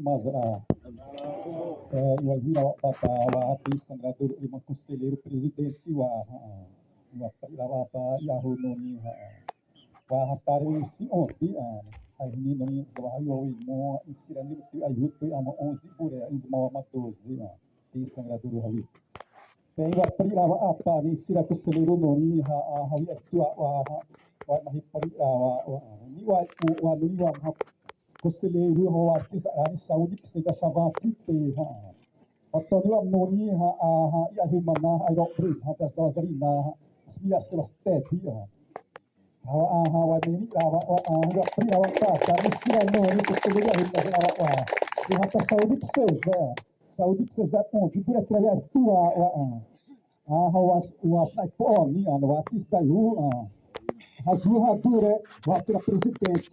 Mazra, vai virar o artista, o conselheiro presidente, o Yahoo, Wahatari si ontem, a menina trabalhou em uma incidente que ajuda a 11 por aí, em uma 12, isso é do Rio. Tem a primeira apa ni sila keseluruh noni hawi tua wa mahipari ni wa noni wa keseluruh wa artis ani Saudi peseda sabati te atau ni wa noni ya humana ai ro pri atas dawazarina asbia sebasteti hawa meni wa pri wa ta ni sila noni keseluruh humana wa atas Saudi peseda Saudi precisa ponto por através tua was na poni o artista hazuhadure wakil presidente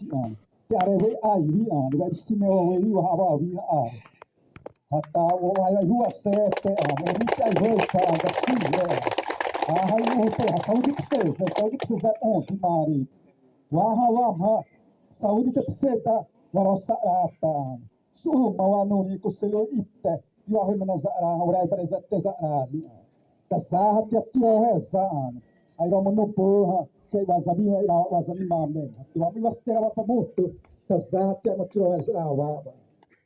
que areve aí vai cinema aí o hawaii hatta o aí rua sete ele sai volta da cidade aí saúde precisa ponto mari wa saúde precisa warosa suma wa nuni kuselo itte Yohai menazara orang berzat zara tasahat ya tiahezaan ai romonopo ke wasabi wasabi mame tiwami wastera wa pamuto tasahat ya tiahezara wa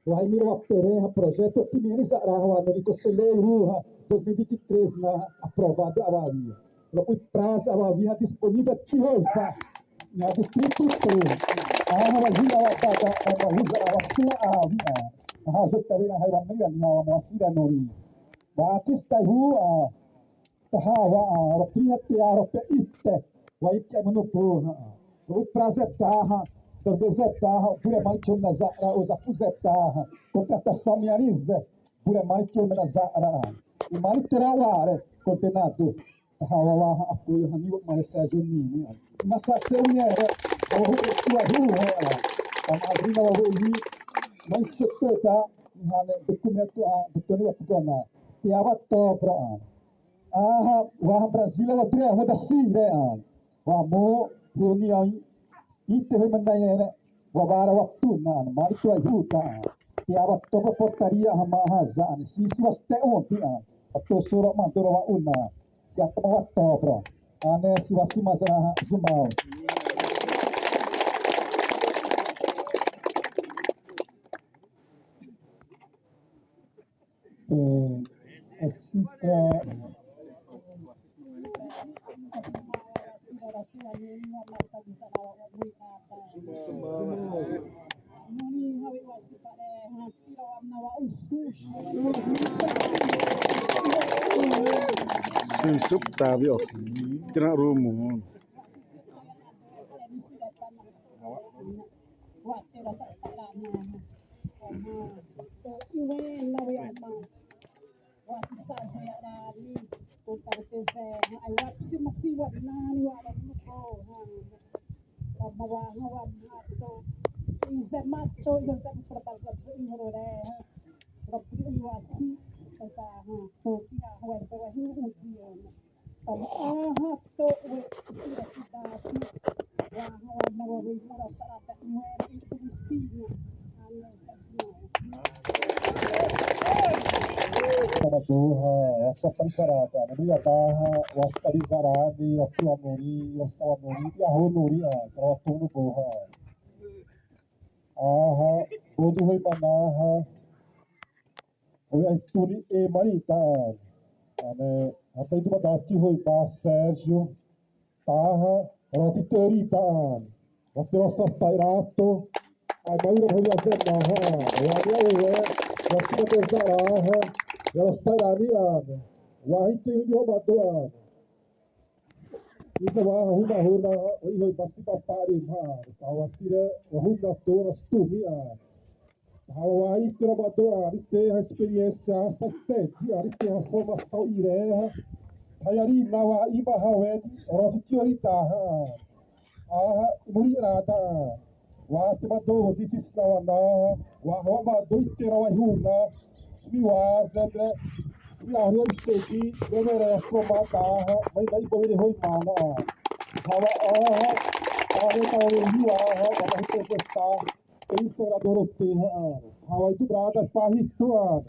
wahai miro pere projeto timini zara wa no kuselo 2023 na aprovado avalia logo prazo avalia disponível tihopa na distrito 3 wa hila wa bada wa huzara wa sua avia Hazutavina Haramia now Masida Nori. Batista who Tahawa, Piatia, Ite, Waikamunupo, Uprazetaha, the Bezetaha, Puramancho Nazara, Uzapuzetaha, Contratação Mianize, Puramancho Nazara, o Maniteraware, Contenado, Tahawa, apoio Hanil Maesaju Nini, Massação Nera, a madrina Wali. Mas se toda documento betul waktu tiada topra wah Brasil ada ada sire wah mo dunia itu menanya wabara waktu mari tu ajuda tiada topra portaria hamahazan sisi was teon atau surah mantura wa una tiada wa topra ane siwasi masalah zumau assim Subtabi ok, kena rumo. essa pancarata, a barra, o astarizaradi, o tuamori, o tawamori, e a honori, o tuno borra. Todo rei manaha, o aituni e marita, até do badati roi ba Sérgio, taha, o titorita, o terosa tairato, a maioria roi azena, o astarizaraha, elas tarariam, o arrito e o roubador. Isso é uma runa, e vai passar para o assira, o runa toda, as turminhas. O arrito e o roubador, tem a experiência, tem a formação iré, aí na Ibahawed, o rotitiorita, murirada, o artimador, disse na o roubador inteiro, a runa, Smiwazedre, Yahoo Seki, Govere Somataha, may naibawin hoy mana. Hawa ahit ang liwa, kapag ito sa Doroteha. Hawaii tu berada pahituan.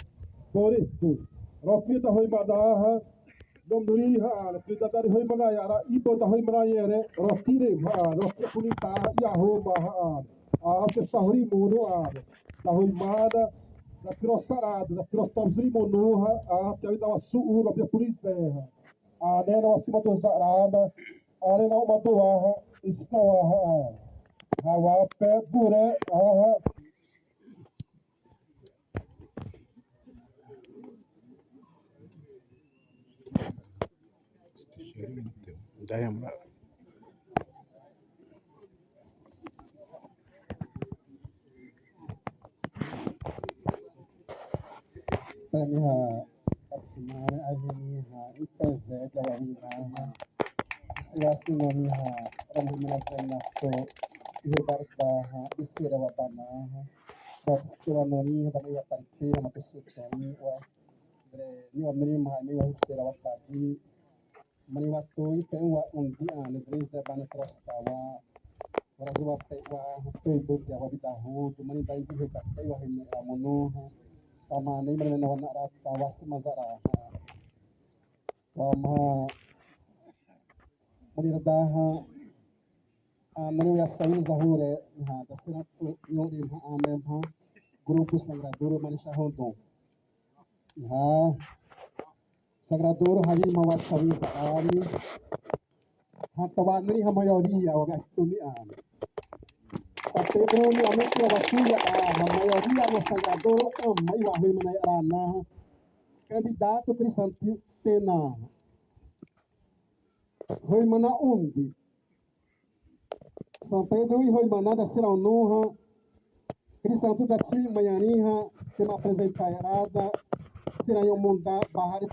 Boritu. Rocky ta hoi madaha. Dom duri ha. Kita tadi hoi manaya. Ara ipo ta hoi manaya re. Rocky re ha. Rocky punita ya ho baha. Se sahuri mono ta hoi mada. Da crossarada. Da crosstomsri monoha. Que aí dava suuro a polícia. Nena acima do zarada. Arena uma doaha. Istawaha. Hawa pe bure. Dayam lah. Paniha Akimana Ahiniha Ipazet Lawahinaha Siwasti Nomiha Ramanasanakto Ihebartaha Isirawapanaha Baktuwa Noniha Tabiwa Parkira Matusutani Wa Niwa Minimaha Niwa Histerawapati Maniwatoi Pewa Undia Negris da Bana Trostawa Warazuwa Pewa Hatoi Bukya Wabitahu Manita Ihi Baktewa Hini Amonoha Tama ni mana nawan nak tawas mazara. Wama meridah nanu ya sawi zahure ha dasina tu yori ha amem ha grupo sagrador manisha honto. Ha sagrador hari mawas sawi saari ha tawanri ha mayori ya wa tuni an. Sa Pedro ni ame tu wasuya ha mayori ya no sagrador mai wa hui manai arana. Candidato Crisanti Tena Hoi mana undi São Pedro e Hoi mana da Sira Unuha Crisanto da Tri Maianiha Tema apresentar errada Sira Yomunda Bahari